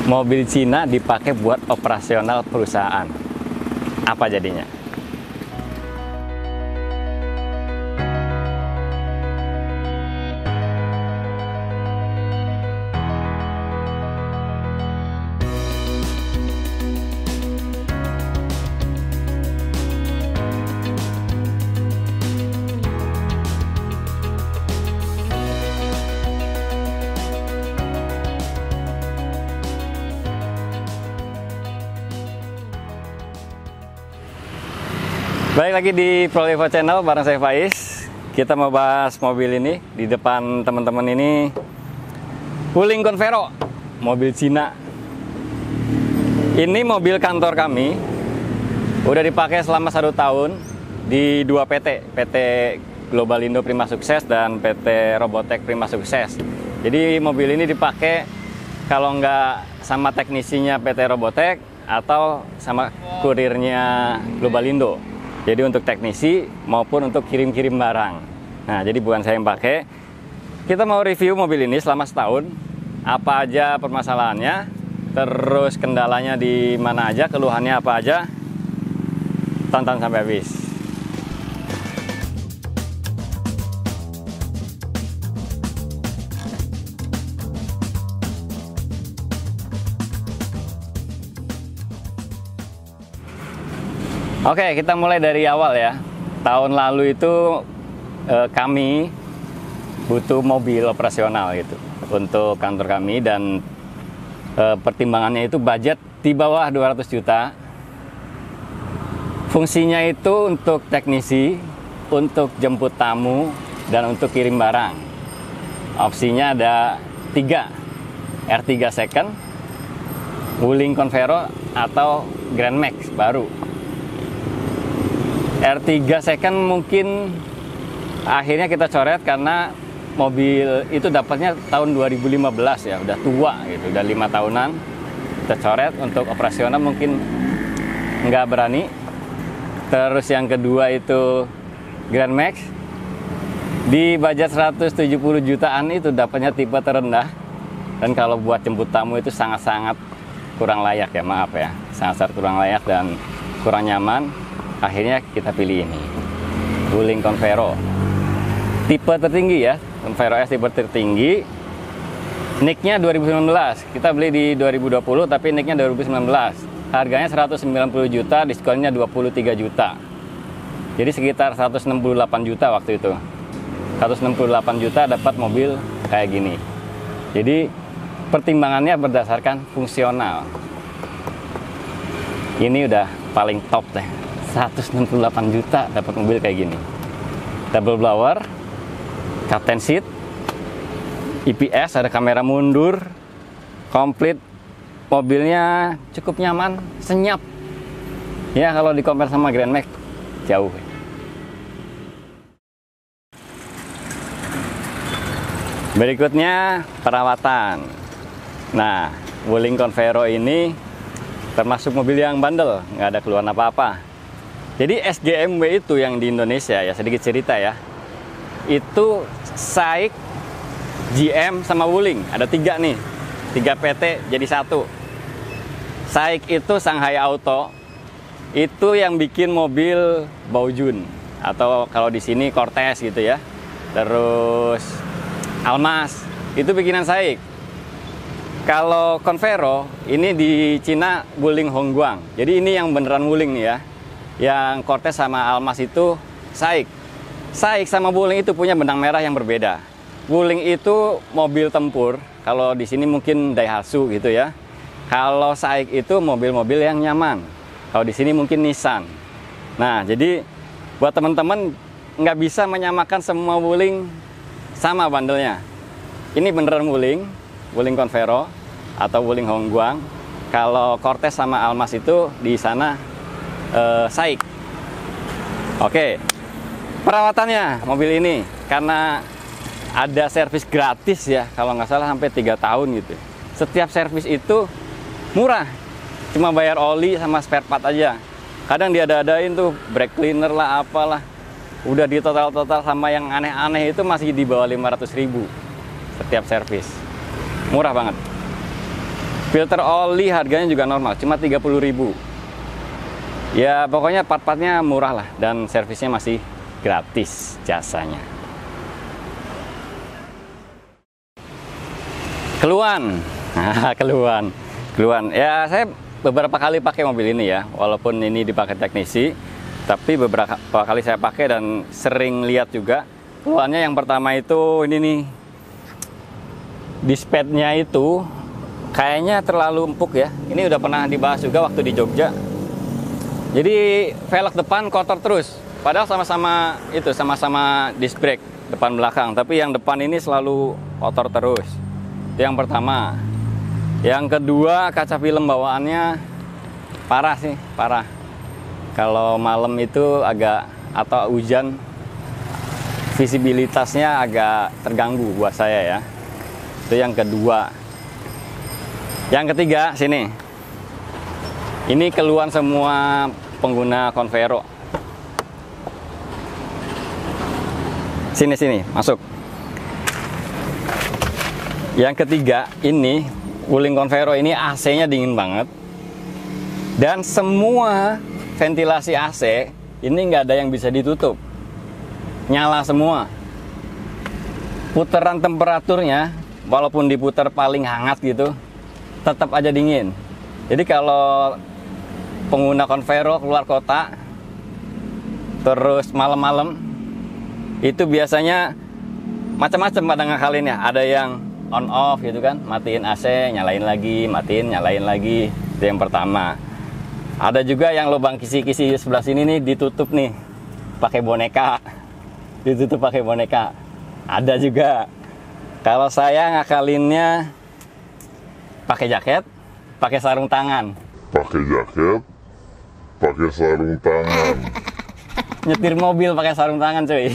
Mobil Cina dipakai buat operasional perusahaan. Apa jadinya? Baik lagi di Prolivo Channel bareng saya Faiz. Kita mau bahas mobil ini. Di depan teman-teman ini Wuling Convero, mobil Cina. Ini mobil kantor kami. Udah dipakai selama 1 tahun di 2 PT, PT Globalindo Prima Sukses dan PT Robotech Prima Sukses. Jadi mobil ini dipakai kalau nggak sama teknisinya PT Robotech atau sama kurirnya Globalindo. Jadi untuk teknisi maupun untuk kirim-kirim barang. Nah, jadi bukan saya yang pakai. Kita mau review mobil ini selama setahun. Apa aja permasalahannya, terus kendalanya di mana aja, keluhannya apa aja. Tonton sampai habis. Oke, kita mulai dari awal ya. Tahun lalu itu kami butuh mobil operasional gitu untuk kantor kami, dan pertimbangannya itu budget di bawah 200 juta. Fungsinya itu untuk teknisi, untuk jemput tamu, dan untuk kirim barang. Opsinya ada 3, R3 Second, Wuling Convero, atau Grand Max baru. R3 Second mungkin akhirnya kita coret karena mobil itu dapatnya tahun 2015 ya, udah tua gitu, udah 5 tahunan. Kita coret, untuk operasional mungkin nggak berani. Terus yang kedua itu Grand Max, di budget 170 jutaan itu dapatnya tipe terendah, dan kalau buat jemput tamu itu sangat-sangat kurang layak ya, maaf ya, sangat-sangat kurang layak dan kurang nyaman. Akhirnya kita pilih ini, Wuling Convero, tipe tertinggi ya, Convero S tipe tertinggi. Nicknya 2019, kita beli di 2020 tapi nicknya 2019. Harganya 190 juta, diskonnya 23 juta. Jadi sekitar 168 juta waktu itu. 168 juta dapat mobil kayak gini. Jadi pertimbangannya berdasarkan fungsional. Ini udah paling top deh. 168 juta dapat mobil kayak gini. Double blower, captain seat, EPS, ada kamera mundur, komplit. Mobilnya cukup nyaman, senyap. Ya kalau di compare sama Grand Max jauh. Berikutnya perawatan. Nah, Wuling Convero ini termasuk mobil yang bandel, nggak ada keluhan apa-apa. Jadi SGMW itu yang di Indonesia ya, sedikit cerita ya. Itu SAIC, GM sama Wuling, ada 3 nih. 3 PT jadi 1. SAIC itu Shanghai Auto. Itu yang bikin mobil Baojun, atau kalau di sini Cortez gitu ya. Terus Almas, itu bikinan SAIC. Kalau Convero ini di Cina Wuling Hongguang. Jadi ini yang beneran Wuling nih ya. Yang Cortez sama Almas itu SAIC. SAIC sama Wuling itu punya benang merah yang berbeda. Wuling itu mobil tempur, kalau di sini mungkin Daihatsu gitu ya. Kalau SAIC itu mobil-mobil yang nyaman. Kalau di sini mungkin Nissan. Nah, jadi buat teman-teman nggak bisa menyamakan semua Wuling sama bandelnya. Ini beneran Wuling, Wuling Convero atau Wuling Hongguang. Kalau Cortez sama Almas itu di sana SAIC. Oke, perawatannya mobil ini karena ada servis gratis ya, kalau nggak salah sampai 3 tahun gitu. Setiap servis itu murah, cuma bayar oli sama spare part aja. Kadang diada-adain tuh brake cleaner lah apalah. Udah di total-total sama yang aneh-aneh itu masih di bawah 500.000 setiap servis. Murah banget. Filter oli harganya juga normal, cuma 30.000. Ya pokoknya part-partnya murah lah, dan servisnya masih gratis jasanya. Keluhan. Keluhan. Ya saya beberapa kali pakai mobil ini ya, walaupun ini dipakai teknisi, tapi beberapa kali saya pakai dan sering lihat juga keluhannya. Yang pertama itu ini nih, dispadnya itu kayaknya terlalu empuk ya. Ini udah pernah dibahas juga waktu di Jogja. Jadi velg depan kotor terus, padahal sama-sama disc brake depan belakang, tapi yang depan ini selalu kotor terus. Itu yang pertama. Yang kedua, kaca film bawaannya parah sih, parah. Kalau malam itu agak, atau hujan, visibilitasnya agak terganggu buat saya ya. Itu yang kedua. Yang ketiga, sini. Ini keluhan semua pengguna Convero. Sini, masuk. Yang ketiga, ini Wuling Convero ini AC-nya dingin banget. Dan semua ventilasi AC ini nggak ada yang bisa ditutup. Nyala semua. Putaran temperaturnya, walaupun diputar paling hangat gitu, tetap aja dingin. Jadi kalau pengguna Convero keluar kota, terus malam-malam, itu biasanya macam-macam pada ngakalinnya. Ada yang on off gitu kan, matiin AC, nyalain lagi, matiin, nyalain lagi. Itu yang pertama. Ada juga yang lubang kisi-kisi sebelah sini nih ditutup nih pakai boneka. Ditutup pakai boneka. Ada juga. Kalau saya ngakalinnya pakai jaket, pakai sarung tangan. Pakai jaket, pakai sarung tangan. Nyetir mobil pakai sarung tangan, cuy.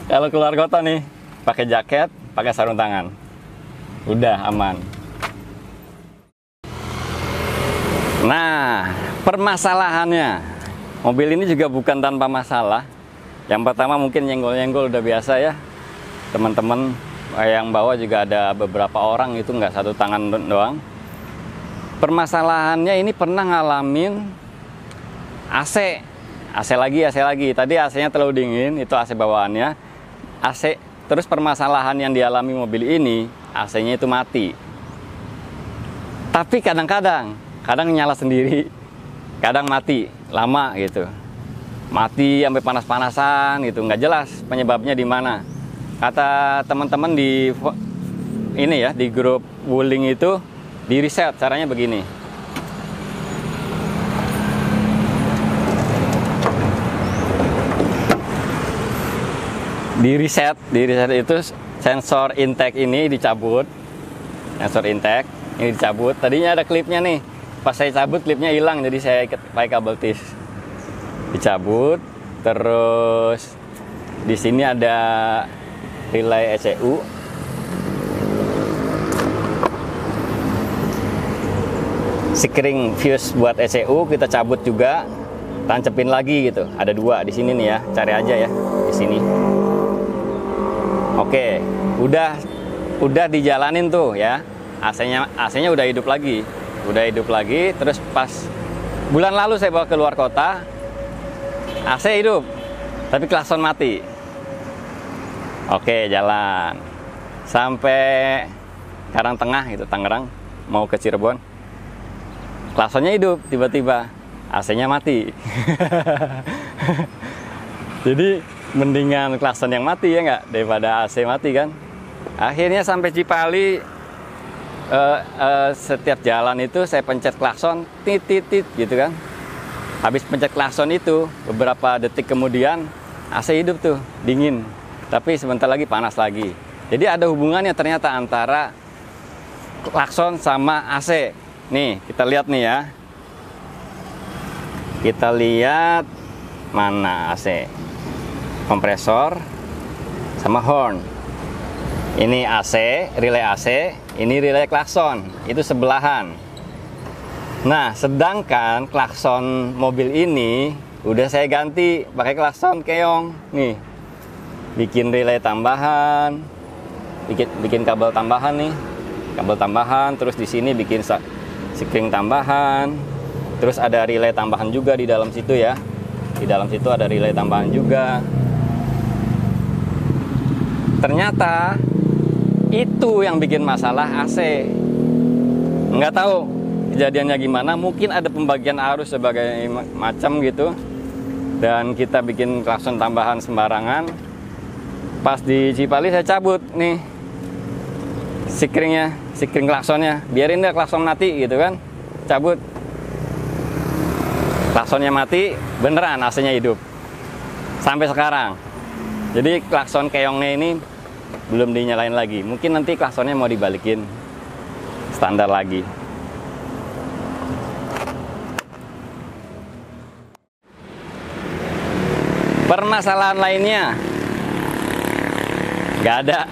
Kalau keluar kota nih, pakai jaket, pakai sarung tangan. Udah aman. Nah, permasalahannya, mobil ini juga bukan tanpa masalah. Yang pertama mungkin nyenggol-nyenggol udah biasa ya. Teman-teman yang bawa juga ada beberapa orang, itu nggak satu tangan doang. Permasalahannya ini pernah ngalamin AC lagi. Tadi AC-nya terlalu dingin, itu AC bawaannya. AC, terus permasalahan yang dialami mobil ini, AC-nya itu mati. Tapi kadang nyala sendiri, kadang mati lama gitu. Mati sampai panas-panasan gitu, nggak jelas penyebabnya di mana. Kata teman-teman di ini ya, di grup Wuling itu, di reset caranya begini. Di reset itu sensor intake ini dicabut. Sensor intake ini dicabut. Tadinya ada klipnya nih. Pas saya cabut klipnya hilang, jadi saya pakai kabel tis. Dicabut. Terus di sini ada relay ECU. Spring fuse buat ECU kita cabut juga, tancepin lagi gitu. Ada dua di sini nih ya, cari aja ya di sini. Oke, udah dijalanin tuh ya. AC-nya udah hidup lagi. Terus pas bulan lalu saya bawa keluar kota, AC hidup, tapi klakson mati. Oke, jalan sampai Karangtengah gitu, Tangerang, mau ke Cirebon. Klaksonnya hidup, tiba-tiba AC-nya mati. Jadi mendingan klakson yang mati ya nggak, daripada AC mati kan. Akhirnya sampai Cipali, setiap jalan itu saya pencet klakson, tit gitu kan. Habis pencet klakson itu, beberapa detik kemudian AC hidup tuh, dingin. Tapi sebentar lagi panas lagi. Jadi ada hubungannya ternyata antara klakson sama AC. Nih, kita lihat nih ya. Kita lihat mana AC. Kompresor sama horn. Ini AC, relay AC, ini relay klakson. Itu sebelahan. Nah, sedangkan klakson mobil ini udah saya ganti pakai klakson keong. Nih. Bikin relay tambahan, bikin kabel tambahan nih. kabel tambahan, terus di sini bikin sikring tambahan, terus ada relay tambahan juga di dalam situ ya. Di dalam situ ada relay tambahan juga. Ternyata itu yang bikin masalah AC. Nggak tahu kejadiannya gimana, mungkin ada pembagian arus sebagai macam gitu. Dan kita bikin klakson tambahan sembarangan. Pas di Cipali saya cabut nih sikringnya, sikring klaksonnya. Biarin deh klakson mati gitu kan. Cabut. Klaksonnya mati, beneran AC-nya hidup. Sampai sekarang. Jadi klakson keongnya ini belum dinyalain lagi. Mungkin nanti klaksonnya mau dibalikin standar lagi. Permasalahan lainnya nggak ada.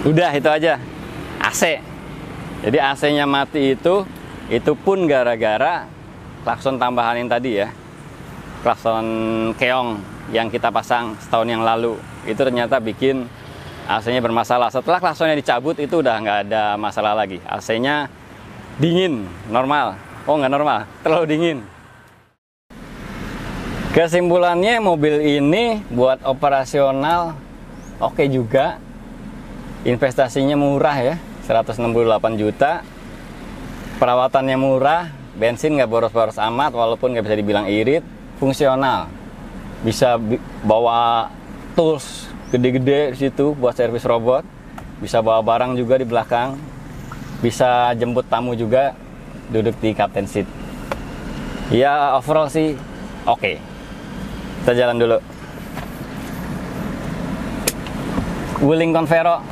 Udah itu aja. AC. Jadi AC-nya mati itu pun gara-gara klakson tambahan yang tadi ya. Klakson keong yang kita pasang setahun yang lalu. Itu ternyata bikin AC-nya bermasalah. Setelah klaksonnya dicabut itu udah nggak ada masalah lagi. AC-nya dingin, normal. Oh nggak normal, terlalu dingin. Kesimpulannya mobil ini buat operasional oke juga. Investasinya murah ya, 168 juta. Perawatannya murah, bensin nggak boros-boros amat walaupun nggak bisa dibilang irit. Fungsional, bisa bawa tools gede-gede di situ buat servis robot, bisa bawa barang juga di belakang, bisa jemput tamu juga duduk di captain seat. Ya overall sih oke. Kita jalan dulu. Wuling Convero